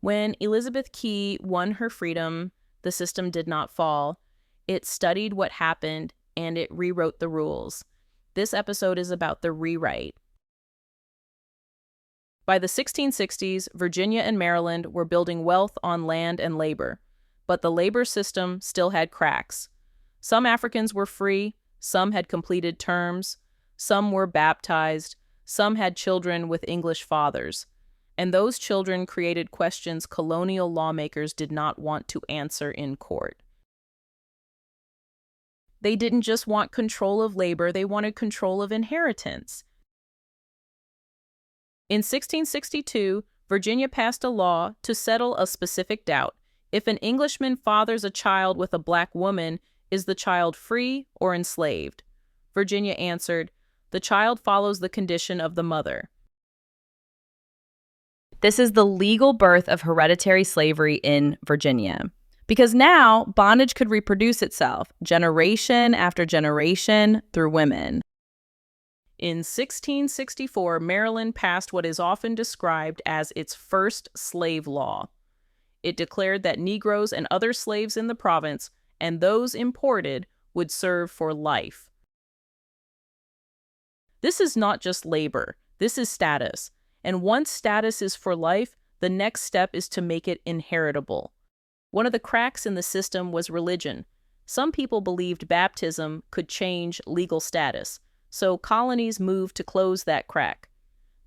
When Elizabeth Key won her freedom, the system did not fall. It studied what happened and it rewrote the rules. This episode is about the rewrite. By the 1660s, Virginia and Maryland were building wealth on land and labor, but the labor system still had cracks. Some Africans were free, some had completed terms, some were baptized, some had children with English fathers, and those children created questions colonial lawmakers did not want to answer in court. They didn't just want control of labor, they wanted control of inheritance. In 1662, Virginia passed a law to settle a specific doubt. If an Englishman fathers a child with a black woman, is the child free or enslaved? Virginia answered, the child follows the condition of the mother. This is the legal birth of hereditary slavery in Virginia. Because now, bondage could reproduce itself, generation after generation, through women. In 1664, Maryland passed what is often described as its first slave law. It declared that Negroes and other slaves in the province, and those imported, would serve for life. This is not just labor, this is status. And once status is for life, the next step is to make it inheritable. One of the cracks in the system was religion. Some people believed baptism could change legal status, so colonies moved to close that crack.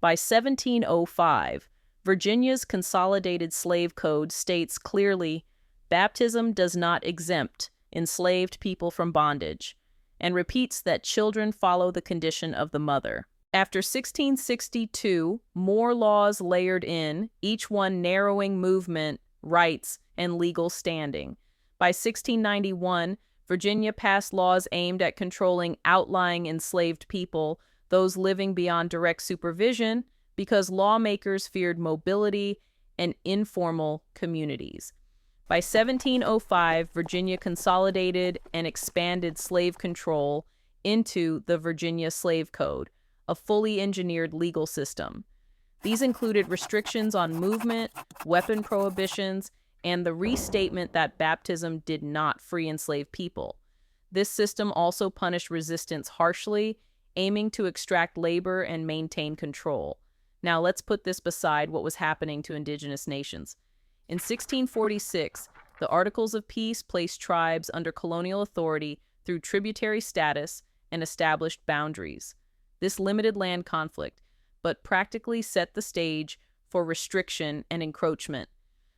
By 1705, Virginia's Consolidated Slave Code states clearly, baptism does not exempt enslaved people from bondage, and repeats that children follow the condition of the mother. After 1662, more laws layered in, each one narrowing movement, rights, and legal standing. By 1691, Virginia passed laws aimed at controlling outlying enslaved people, those living beyond direct supervision, because lawmakers feared mobility and informal communities. By 1705, Virginia consolidated and expanded slave control into the Virginia Slave Code, a fully engineered legal system. These included restrictions on movement, weapon prohibitions, and the restatement that baptism did not free enslaved people. This system also punished resistance harshly, aiming to extract labor and maintain control. Now let's put this beside what was happening to indigenous nations. In 1646, the Articles of Peace placed tribes under colonial authority through tributary status and established boundaries. This limited land conflict, but practically set the stage for restriction and encroachment.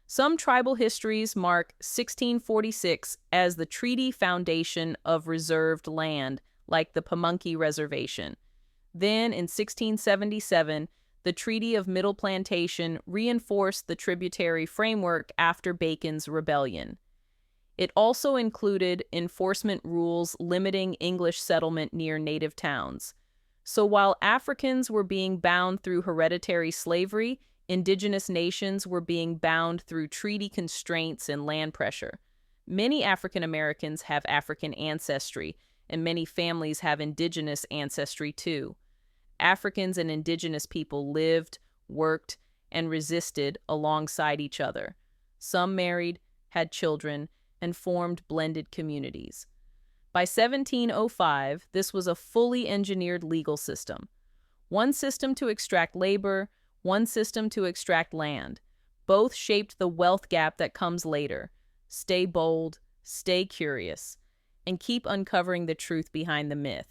Some tribal histories mark 1646 as the treaty foundation of reserved land, like the Pamunkey Reservation. Then, in 1677, the Treaty of Middle Plantation reinforced the tributary framework after Bacon's Rebellion. It also included enforcement rules limiting English settlement near native towns. So while Africans were being bound through hereditary slavery, indigenous nations were being bound through treaty constraints and land pressure. Many African Americans have African ancestry, and many families have indigenous ancestry too. Africans and indigenous people lived, worked, and resisted alongside each other. Some married, had children, and formed blended communities. By 1705, this was a fully engineered legal system. One system to extract labor, one system to extract land. Both shaped the wealth gap that comes later. Stay bold, stay curious, and keep uncovering the truth behind the myth.